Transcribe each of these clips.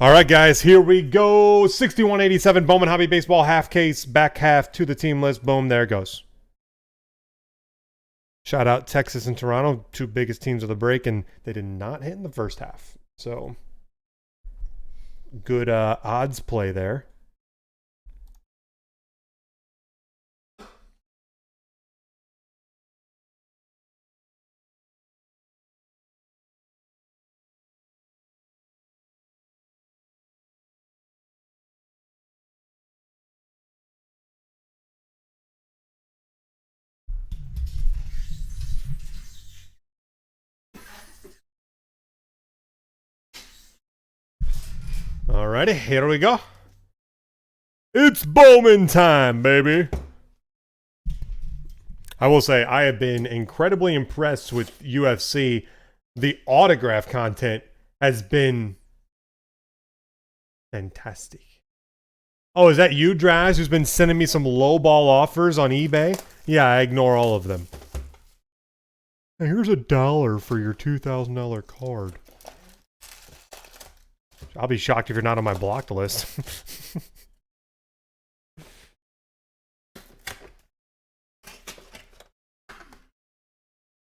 All right, guys, here we go. 6187 Bowman Hobby Baseball half case, back half to the team list. Boom, there it goes. Shout out Texas and Toronto, two biggest teams of the break, and they did not hit in the first half. So good odds play there. Alrighty, here we go. It's Bowman time, baby. I will say I have been incredibly impressed with UFC. The autograph content has been fantastic. Oh, is that you, Draz, who's been sending me some lowball offers on eBay? Yeah, I ignore all of them. Hey, here's $1 for your $2,000 card. I'll be shocked if you're not on my blocked list.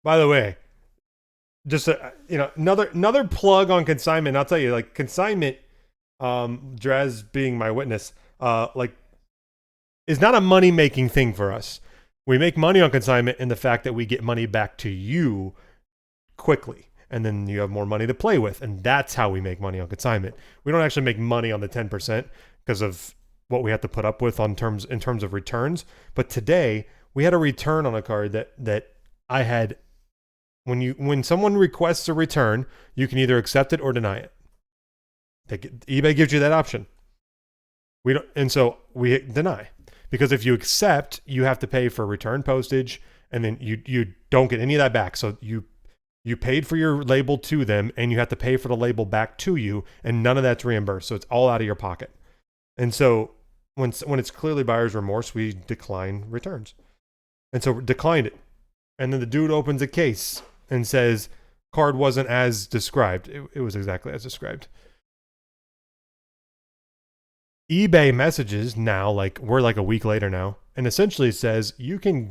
By the way, just another plug on consignment. I'll tell you, like consignment, Draz being my witness, is not a money making thing for us. We make money on consignment in the fact that we get money back to you quickly, and then you have more money to play with, and that's how we make money on consignment. We don't actually make money on the 10% because of what we have to put up with in terms of returns. But today we had a return on a card that I had. When someone requests a return, you can either accept it or deny it. eBay gives you that option. So we deny, because if you accept, you have to pay for return postage, and then you don't get any of that back. So you paid for your label to them, and you have to pay for the label back to you, and none of that's reimbursed. So it's all out of your pocket. And so when it's clearly buyer's remorse, we decline returns. And so declined it. And then the dude opens a case and says, card wasn't as described. It was exactly as described. eBay messages now, like we're like a week later now, and essentially says you can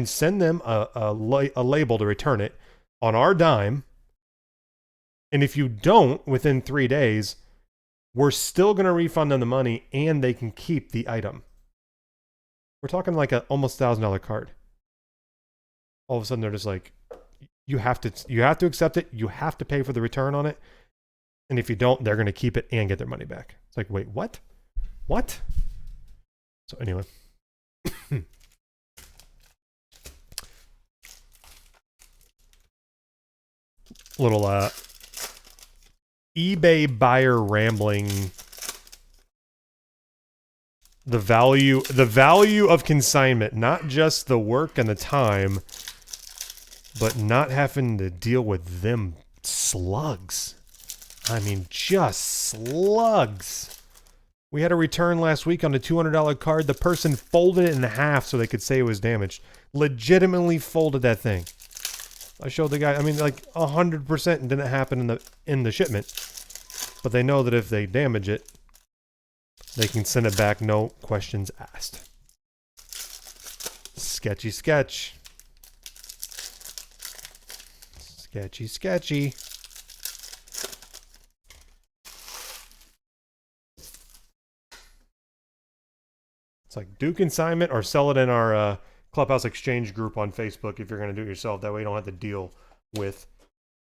send them a label to return it on our dime. And if you don't within 3 days, we're still going to refund them the money, and they can keep the item. We're talking like a almost $1,000 card. All of a sudden they're just like, you have to accept it. You have to pay for the return on it. And if you don't, they're going to keep it and get their money back. It's like, wait, what? What? So anyway. Little eBay buyer rambling. The value of consignment, not just the work and the time, but not having to deal with them slugs. I mean, just slugs. We had a return last week on a $200 card. The person folded it in half so they could say it was damaged. Legitimately folded that thing. I showed the guy. I mean, like 100% didn't happen in the shipment, but they know that if they damage it, they can send it back, no questions asked. Sketchy sketch. Sketchy sketchy. It's like do consignment or sell it in our Clubhouse exchange group on Facebook if you're going to do it yourself. That way you don't have to deal with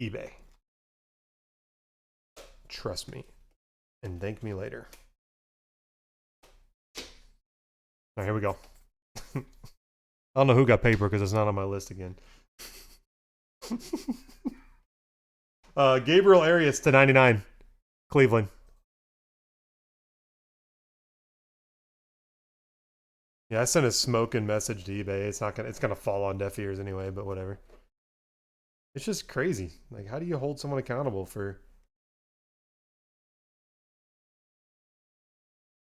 eBay. Trust me. And thank me later. All right, here we go. I don't know who got paper because it's not on my list again. Gabriel Arias to 99, Cleveland. Yeah, I sent a smoking message to eBay. It's gonna fall on deaf ears anyway, but whatever. It's just crazy. Like, how do you hold someone accountable for?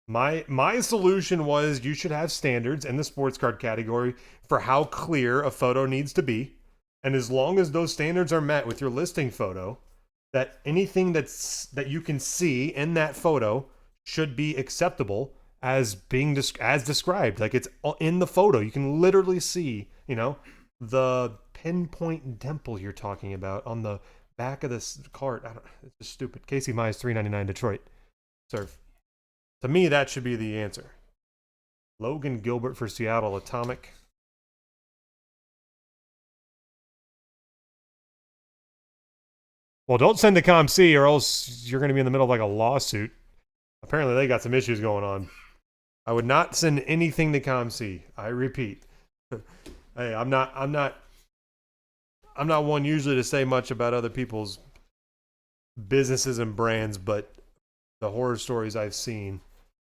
My solution was you should have standards in the sports card category for how clear a photo needs to be. And as long as those standards are met with your listing photo, that anything that you can see in that photo should be acceptable as being as described. Like it's in the photo. You can literally see, you know, the pinpoint dimple you're talking about on the back of this cart. It's just stupid. Casey Mize, $3.99 Detroit. Serve. To me, that should be the answer. Logan Gilbert for Seattle Atomic. Well, don't send to ComC or else you're going to be in the middle of like a lawsuit. Apparently, they got some issues going on. I would not send anything to ComC. I repeat. Hey, I'm not one usually to say much about other people's businesses and brands, but the horror stories I've seen,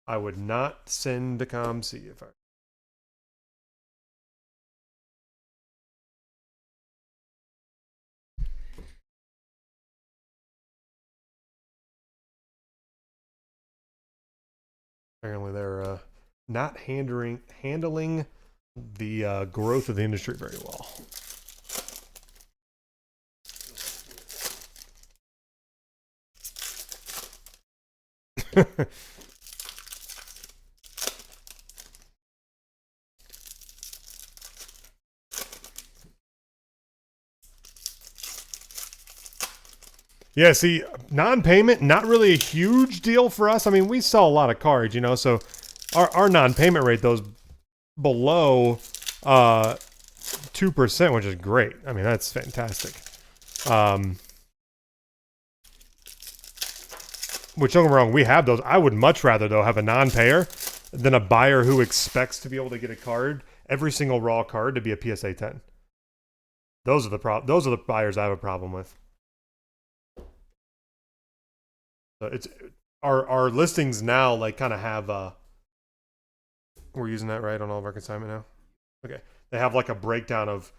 I would not send to ComC if I. Apparently, they're not handling the growth of the industry very well. Yeah, see, non-payment, not really a huge deal for us. I mean, we sell a lot of cards, you know, so our non-payment rate, though, is below 2%, which is great. I mean, that's fantastic. Which, don't get me wrong, we have those. I would much rather, though, have a non-payer than a buyer who expects to be able to get a card, every single raw card, to be a PSA 10. Those are the buyers I have a problem with. So it's our listings now like kind of have we're using that right on all of our consignment now. Okay, they have like a breakdown of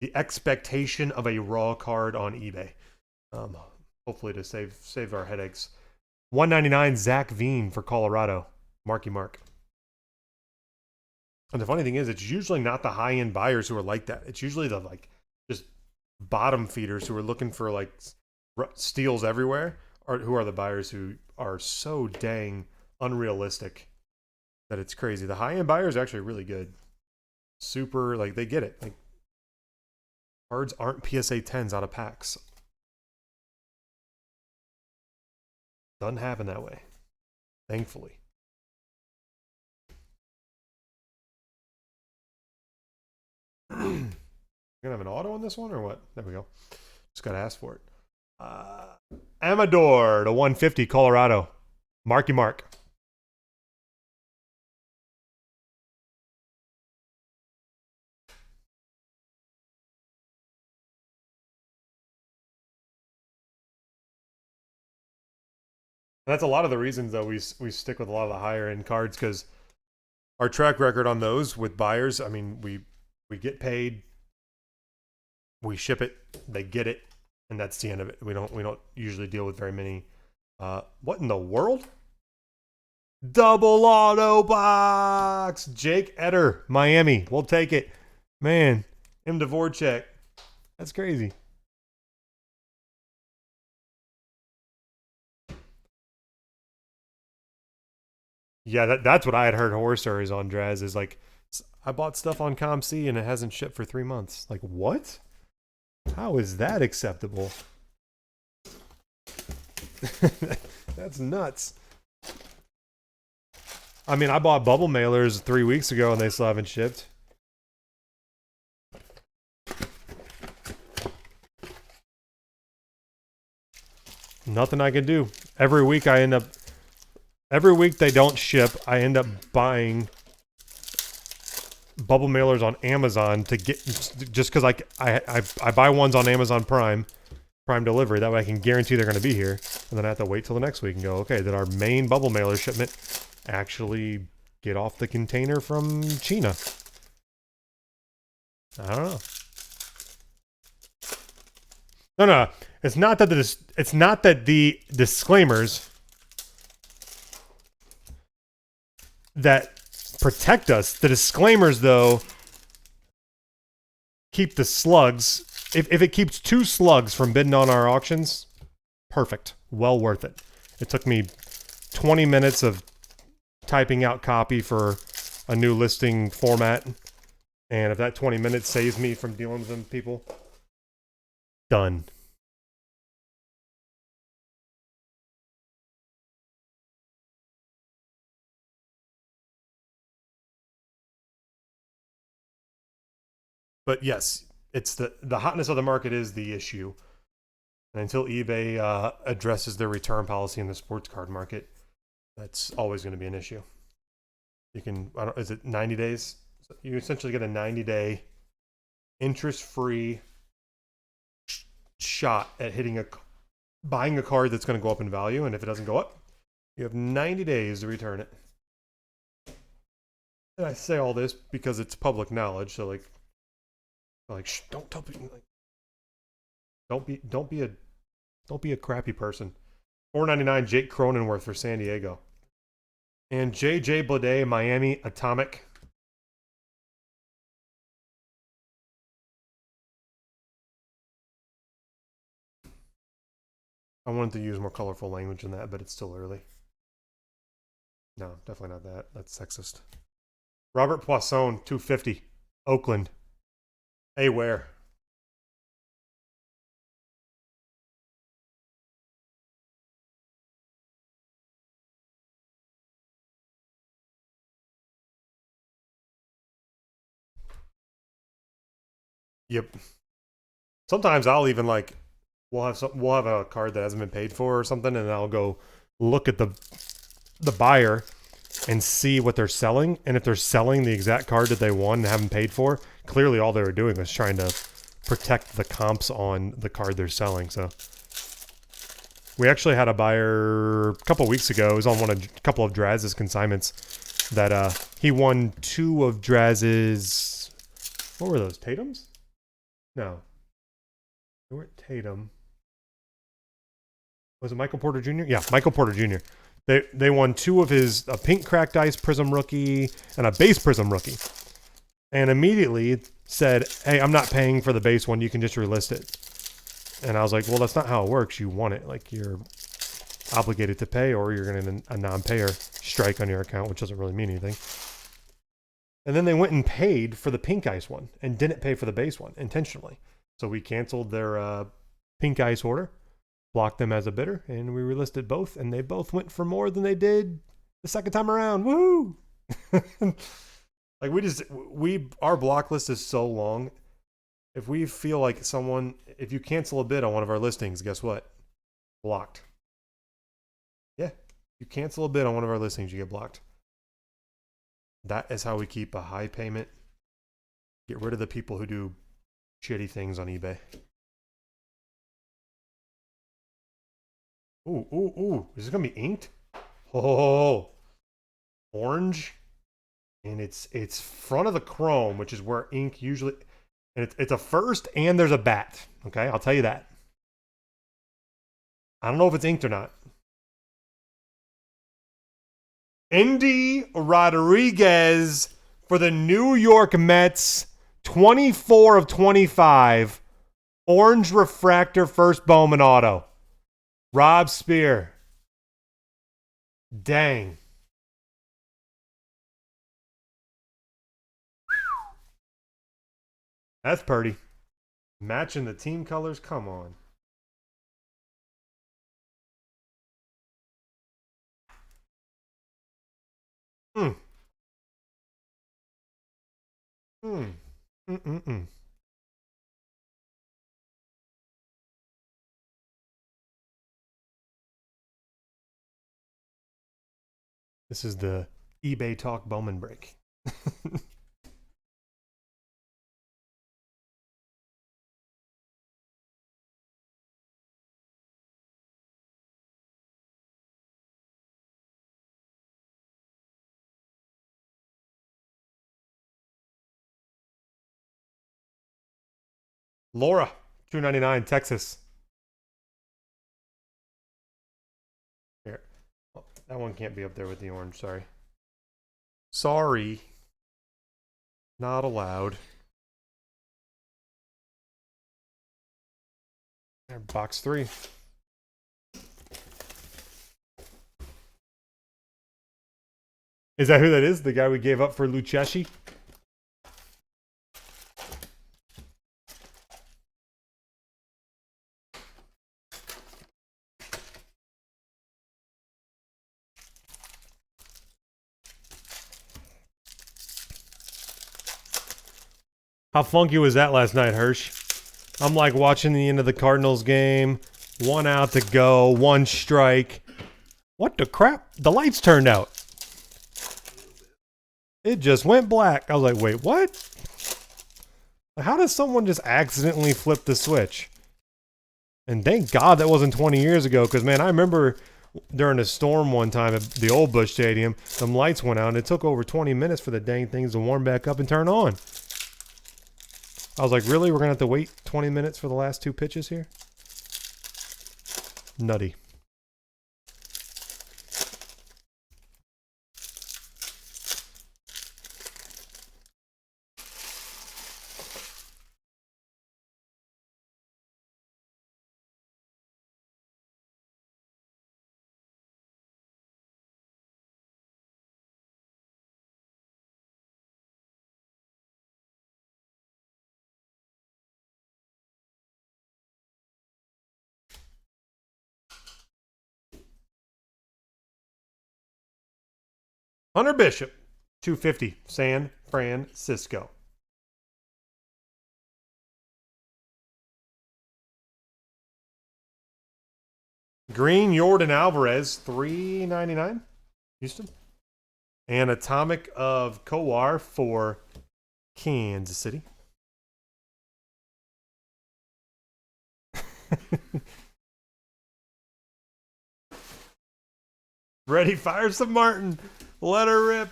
the expectation of a raw card on eBay. Hopefully to save our headaches. $199 Zach Veen for Colorado. Marky Mark. And the funny thing is, it's usually not the high end buyers who are like that. It's usually the like just bottom feeders who are looking for like steals everywhere. Or who are the buyers who are so dang unrealistic that it's crazy. The high-end buyers are actually really good. Super, like, they get it. Like, cards aren't PSA 10s out of packs. Doesn't happen that way. Thankfully. You're gonna have an auto on this one or what? There we go. Just gotta ask for it. Amador to 150 Colorado. Marky Mark. That's a lot of the reasons though we stick with a lot of the higher end cards because our track record on those with buyers, I mean, we get paid, we ship it, they get it, and that's the end of it. We don't usually deal with very many. What in the world? Double auto box. Jake Eder, Miami. We'll take it. Man, M. Dvorak. That's crazy. Yeah, that's what I had heard horror stories on Draz is like, I bought stuff on ComC and it hasn't shipped for 3 months. Like, what? How is that acceptable? That's nuts. I mean, I bought bubble mailers 3 weeks ago and they still haven't shipped. Nothing I can do. Every week they don't ship. I end up buying bubble mailers on Amazon to get just because I buy ones on Amazon Prime delivery. That way I can guarantee they're going to be here, and then I have to wait till the next week and go, okay, did our main bubble mailer shipment actually get off the container from China? I don't know. No. It's not that the disclaimers that protect us. The disclaimers, though, keep the slugs. If it keeps 2 slugs from bidding on our auctions, Perfect. Well worth it. It took me 20 minutes of typing out copy for a new listing format. And if that 20 minutes saves me from dealing with them people, done. But yes, it's the hotness of the market is the issue. And until eBay addresses their return policy in the sports card market, that's always going to be an issue. You can, is it 90 days? You essentially get a 90-day interest-free shot at buying a card that's going to go up in value, and if it doesn't go up, you have 90 days to return it. And I say all this because it's public knowledge, so shh, don't tell people. Don't be a crappy person. $4.99 Jake Cronenworth for San Diego, and JJ Bleday Miami Atomic. I wanted to use more colorful language than that, but it's still early. No, definitely not that. That's sexist. Robert Poisson, 250. Oakland. Hey, where? Yep. Sometimes I'll even we'll have a card that hasn't been paid for or something, and I'll go look at the buyer and see what they're selling, and if they're selling the exact card that they won and haven't paid for, clearly all they were doing was trying to protect the comps on the card they're selling. So we actually had a buyer a couple of weeks ago. It was on a couple of Draz's consignments that he won 2 of Draz's. What were those? Tatum's? No, they weren't Tatum. Was it Michael Porter Jr.? Yeah, Michael Porter Jr. They won 2 of his, a pink cracked ice prism rookie and a base prism rookie, and immediately said, "Hey, I'm not paying for the base one. You can just relist it." And I was like, "Well, that's not how it works. You won it. Like, you're obligated to pay, or you're going to a non-payer strike on your account, which doesn't really mean anything." And then they went and paid for the pink ice one and didn't pay for the base one intentionally. So we canceled their pink ice order, blocked them as a bidder, and we relisted both, and they both went for more than they did the second time around. Woo! Our block list is so long. If we feel like if you cancel a bid on one of our listings, guess what? Blocked. Yeah, you cancel a bid on one of our listings, you get blocked. That is how we keep a high payment. Get rid of the people who do shitty things on eBay. Ooh. Is this going to be inked? Oh, orange. And it's front of the chrome, which is where ink usually... And it's a first, and there's a bat. Okay, I'll tell you that. I don't know if it's inked or not. Indy Rodriguez for the New York Mets, 24 of 25. Orange refractor first Bowman auto. Rob Spear. Dang. That's pretty. Matching the team colors? Come on. Mm. Mm. This is the eBay Talk Bowman break. Laura, $2.99, Texas. Here. Oh, that one can't be up there with the orange, sorry. Sorry. Not allowed. Box 3. Is that who that is? The guy we gave up for Lucchesi? How funky was that last night, Hirsch? I'm like watching the end of the Cardinals game. 1 out to go, 1 strike. What the crap? The lights turned out. It just went black. I was like, wait, what? How does someone just accidentally flip the switch? And thank God that wasn't 20 years ago, because, man, I remember during a storm one time at the old Busch Stadium, some lights went out, and it took over 20 minutes for the dang things to warm back up and turn on. I was like, really? We're going to have to wait 20 minutes for the last 2 pitches here? Nutty. Hunter Bishop, 250, San Francisco. Green, Jordan Alvarez, $3.99, Houston. And Atomic of Kowar for Kansas City. Ready, fire some Martin. Let her rip.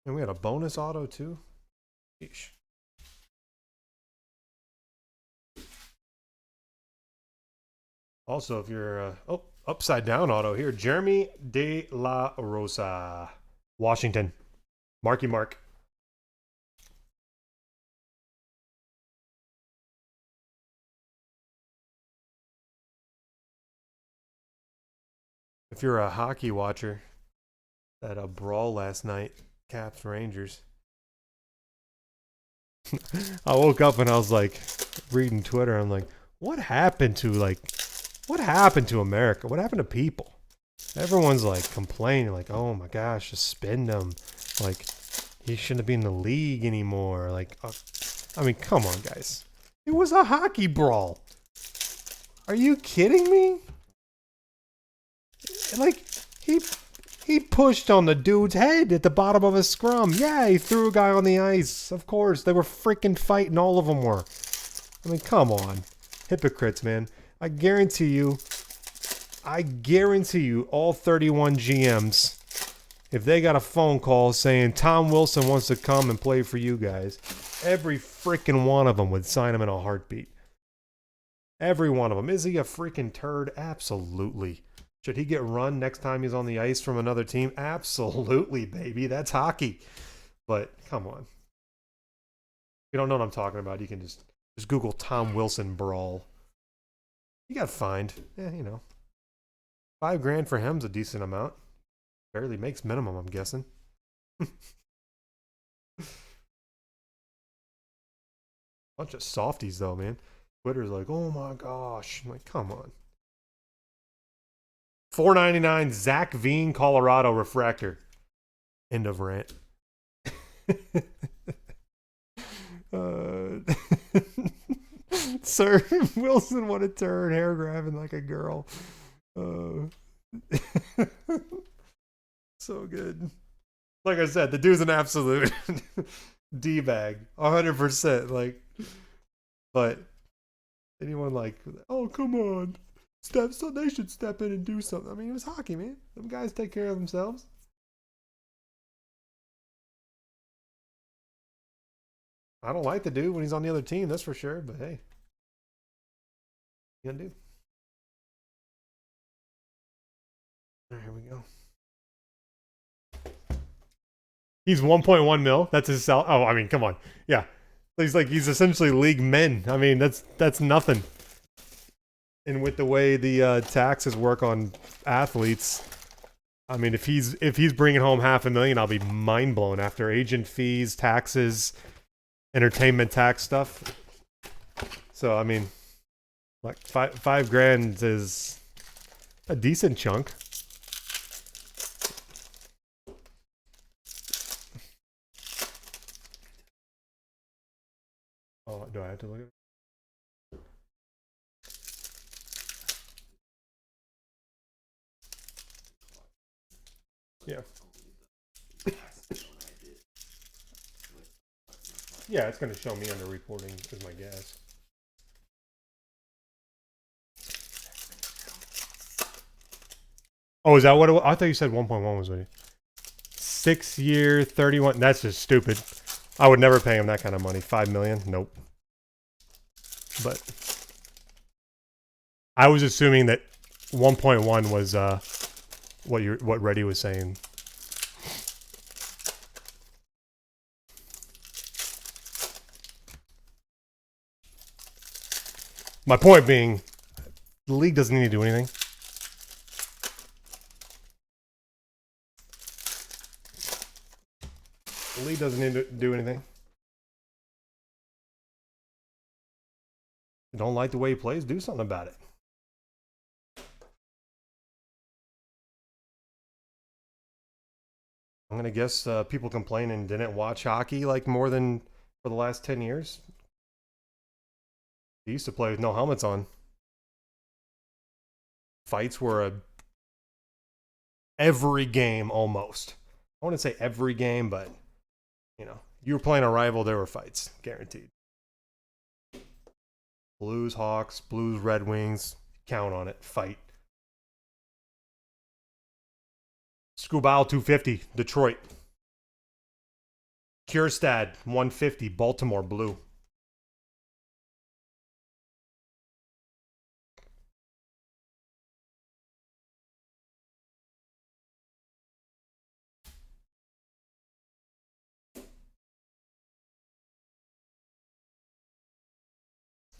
And we had a bonus auto too. Sheesh. Also, if you're upside down auto here, Jeremy De La Rosa, Washington. Marky Mark. If you're a hockey watcher, that brawl last night, Caps Rangers. I woke up and I was like reading Twitter. I'm like, what happened to America? What happened to people? Everyone's like complaining, like, oh my gosh, just spend him. Like, he shouldn't be in the league anymore. Like, I mean, come on, guys. It was a hockey brawl. Are you kidding me? Like, he pushed on the dude's head at the bottom of a scrum. Yeah, he threw a guy on the ice. Of course, they were freaking fighting. All of them were. I mean, come on. Hypocrites, man. I guarantee you, all 31 GMs, if they got a phone call saying Tom Wilson wants to come and play for you guys, every freaking one of them would sign him in a heartbeat. Every one of them. Is he a freaking turd? Absolutely. Should he get run next time he's on the ice from another team? Absolutely, baby. That's hockey. But come on. If you don't know what I'm talking about, you can just Google Tom Wilson brawl. He got fined. Yeah, you know. $5,000 for him's a decent amount. Barely makes minimum, I'm guessing. Bunch of softies though, man. Twitter's like, oh my gosh. I'm like, come on. $4.99 Zach Veen, Colorado refractor. End of rant. Sir Wilson, what a turn, hair grabbing like a girl. So good. Like I said, the dude's an absolute D-bag, 100%. Like, but anyone like, oh come on, so they should step in and do something. I mean, it was hockey, man. Them guys take care of themselves. I don't like the dude when he's on the other team, that's for sure. But hey, what you gonna do? All right, here we go. He's 1.1 mil. That's his sal. Oh, I mean, come on. Yeah, he's essentially league men. I mean, that's nothing. And with the way the taxes work on athletes, I mean, if he's bringing home $500,000, I'll be mind blown after agent fees, taxes, entertainment tax stuff. So I mean, like five grand is a decent chunk. Oh, do I have to look at it? Yeah. Yeah, it's going to show me under reporting is my guess. Oh, is that what it was? I thought you said 1.1 was what 6 year, 31. That's just stupid. I would never pay him that kind of money. 5 million? Nope. But I was assuming that 1.1 was what Reddy was saying. My point being, the league doesn't need to do anything. The league doesn't need to do anything. If you don't like the way he plays, do something about it. I'm gonna guess people complaining didn't watch hockey like more than for the last 10 years. He used to play with no helmets on. Fights were every game almost. I wouldn't say every game, but you know, you were playing a rival, there were fights, guaranteed. Blues, Hawks, Blues, Red Wings, count on it, fight. Skubal 250, Detroit. Kierstad 150, Baltimore Blue.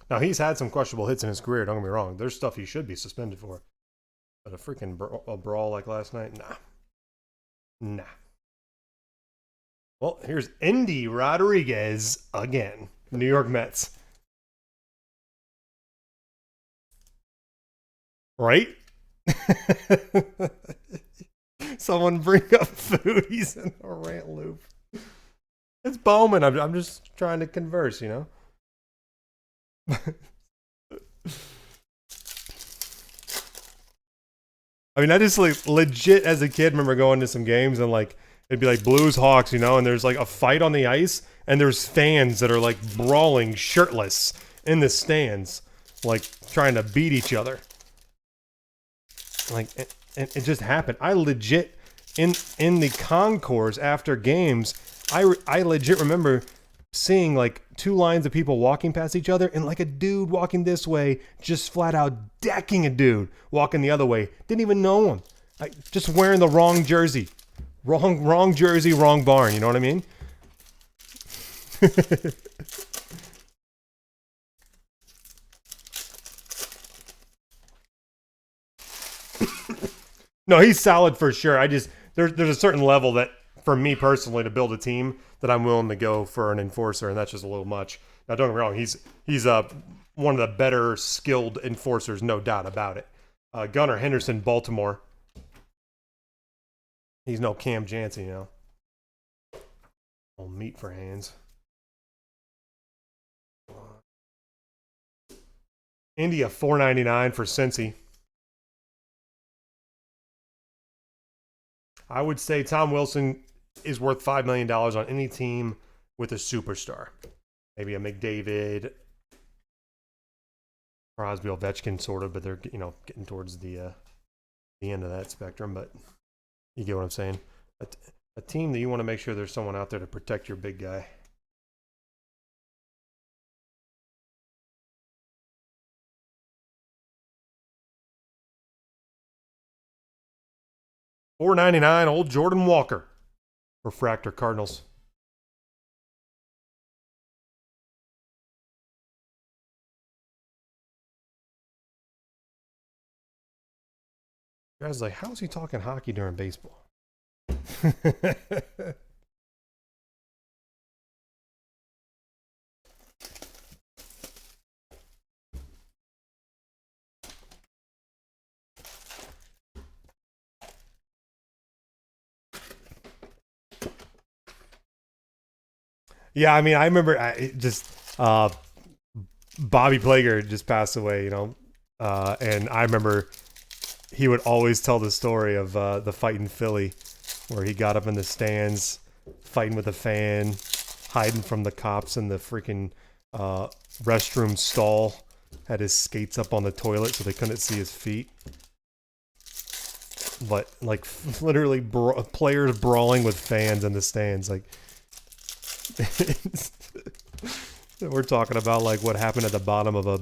Now he's had some questionable hits in his career. Don't get me wrong. There's stuff he should be suspended for, but a freaking brawl like last night, nah. Well, here's Indy Rodriguez again. New York Mets. Right? Someone bring up food. He's in a rant loop. It's Bowman. I'm just trying to converse, you know? I mean, I just like legit as a kid remember going to some games and like it'd be like Blues Hawks, you know, and there's like a fight on the ice and there's fans that are like brawling shirtless in the stands, like trying to beat each other. Like it just happened. I legit in the concourse after games, I legit remember seeing like two lines of people walking past each other and like a dude walking this way just flat out decking a dude walking the other way. Didn't even know him. Just wearing the wrong jersey. Wrong jersey, wrong barn. You know what I mean? No, he's solid for sure. I just there's a certain level that for me personally to build a team that I'm willing to go for an enforcer, and that's just a little much. Now, don't get me wrong, he's one of the better skilled enforcers, no doubt about it. Gunnar Henderson, Baltimore. He's no Cam Jansen, you know. Old meat for hands. India $4.99 for Cincy. I would say Tom Wilson is worth $5 million on any team with a superstar. Maybe a McDavid, Crosby, Ovechkin, sort of, but they're getting towards the end of that spectrum. But you get what I'm saying. A team that you want to make sure there's someone out there to protect your big guy. $4.99, old Jordan Walker. Refractor Cardinals. I was like, how is he talking hockey during baseball? Yeah, I mean, I remember Bobby Plager just passed away, and I remember he would always tell the story of the fight in Philly, where he got up in the stands, fighting with a fan, hiding from the cops in the freaking uh, restroom stall, had his skates up on the toilet so they couldn't see his feet. But like literally players brawling with fans in the stands, like we're talking about like what happened at the bottom of a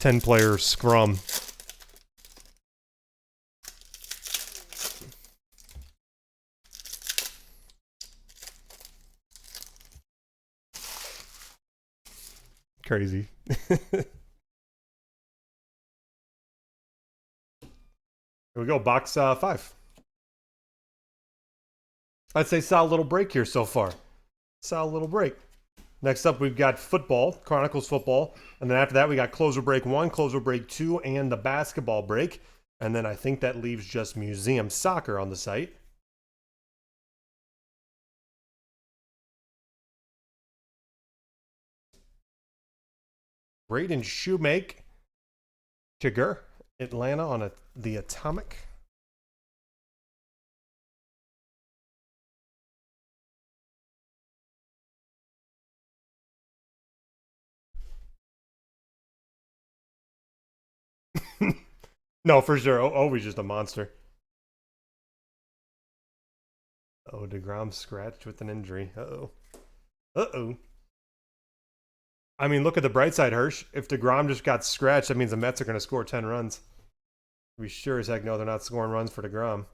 10-player scrum. Crazy. Here we go, box 5. I'd say solid little break here so far. Solid little break. Next up, we've got football, Chronicles football. And then after that, we got closer break 1, closer break 2, and the basketball break. And then I think that leaves just museum soccer on the site. Braden Shoemake, Jigger, Atlanta on the Atomic. No, for sure. Always just a monster. Oh, DeGrom scratched with an injury. Uh-oh. Uh-oh. I mean, look at the bright side, Hirsch. If DeGrom just got scratched, that means the Mets are going to score 10 runs. We sure as heck know they're not scoring runs for DeGrom.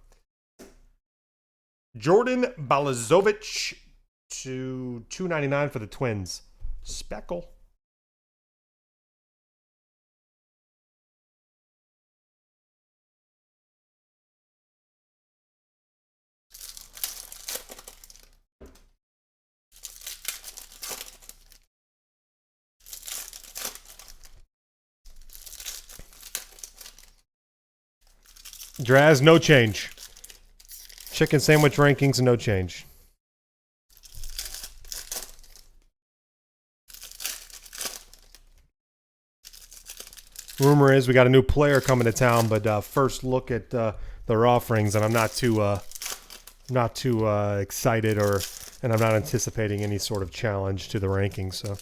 Jordan Balazovic to $2.99 for the Twins. Speckle. Draz, no change. Chicken sandwich rankings, no change. Rumor is we got a new player coming to town, but first look at their offerings, and I'm not too excited, and I'm not anticipating any sort of challenge to the rankings. So.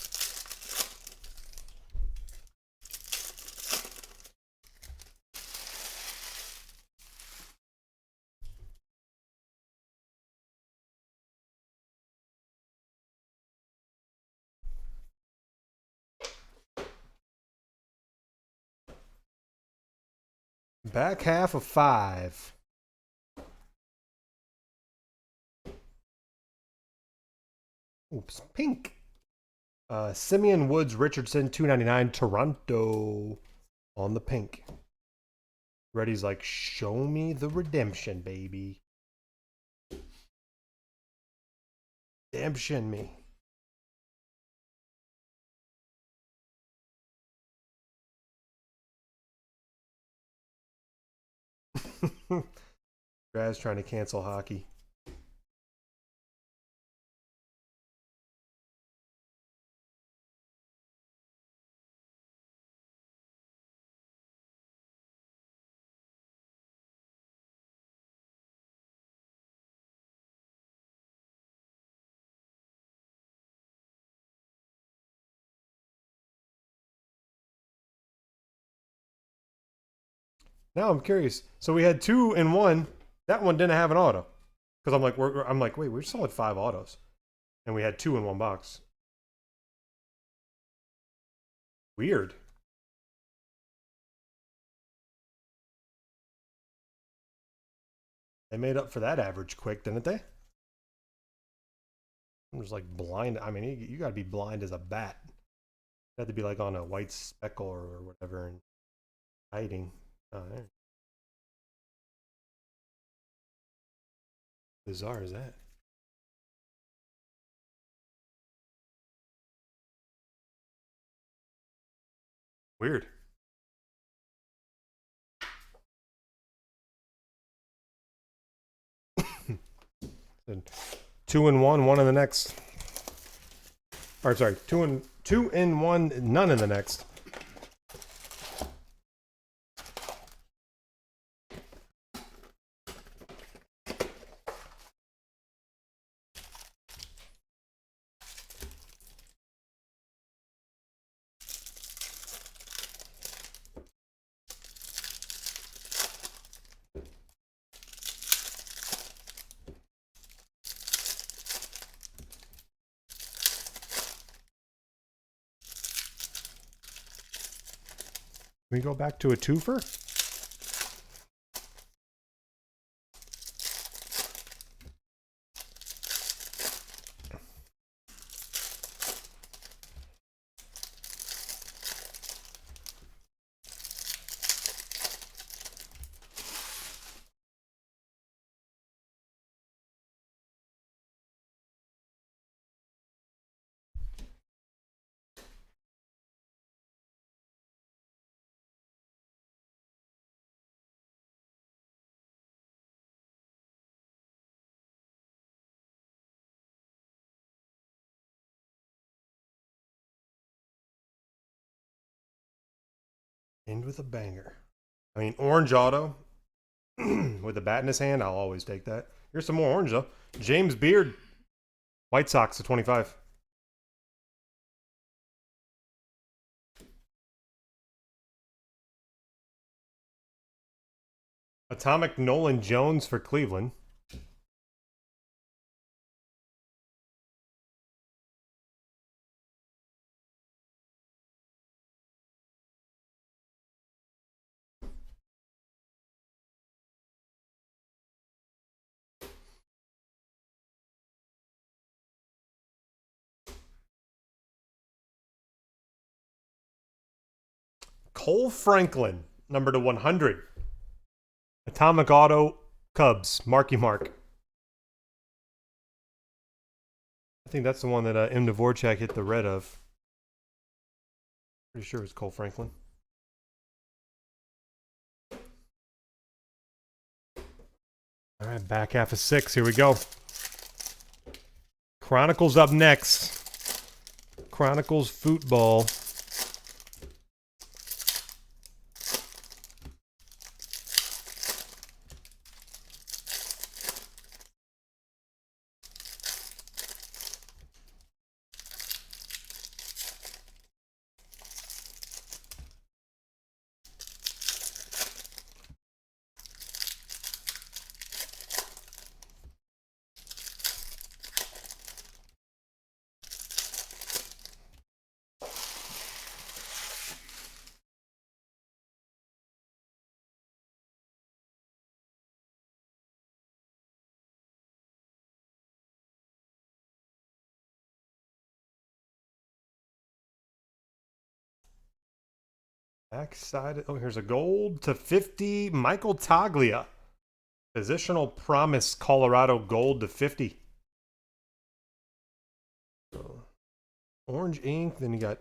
Back half of 5. Oops, pink. Simeon Woods Richardson, $2.99. Toronto on the pink. Reddy's like, show me the redemption, baby. Redemption me. Guy's trying to cancel hockey. Now I'm curious. So we had 2 in 1. That one didn't have an auto. Because I'm like, wait, we're still at 5 autos. And we had 2 in 1 box. Weird. They made up for that average quick, didn't they? I'm just like blind. I mean, you got to be blind as a bat. You have to be like on a white speckle or whatever and hiding. bizarre is that? Weird. Two in one in the next. Or sorry, two in one, none in the next. Can we go back to a twofer? End with a banger. I mean, orange auto with a bat in his hand, I'll always take that. Here's some more orange, though. James Beard, White Sox to 25. Atomic Nolan Jones for Cleveland. Cole Franklin, number to 100. Atomic Auto, Cubs, Marky Mark. I think that's the one that M. Dvorak hit the red of. Pretty sure it was Cole Franklin. All right, back half of 6. Here we go. Chronicles up next. Chronicles football. Backside. Oh, here's a gold to 50. Michael Taglia. Positional promise. Colorado gold to 50. So, orange ink. Then you got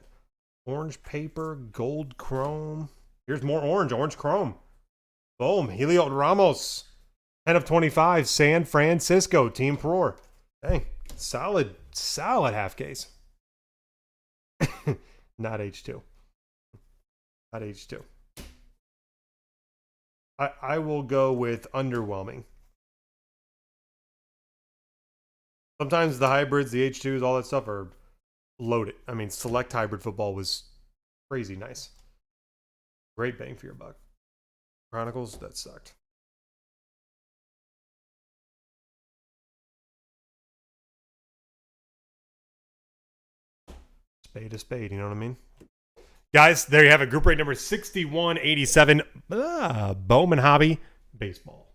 orange paper, gold chrome. Here's more orange. Orange chrome. Boom. Helio Ramos. 10 of 25. San Francisco. Team Pro. Dang. Solid half case. Not H2. Not H2. I will go with underwhelming. Sometimes the hybrids, the H2s, all that stuff are loaded. I mean, select hybrid football was crazy nice. Great bang for your buck. Chronicles, that sucked. Spade to spade, you know what I mean? Guys, there you have it. Group rate number 6187. Bowman Hobby Baseball.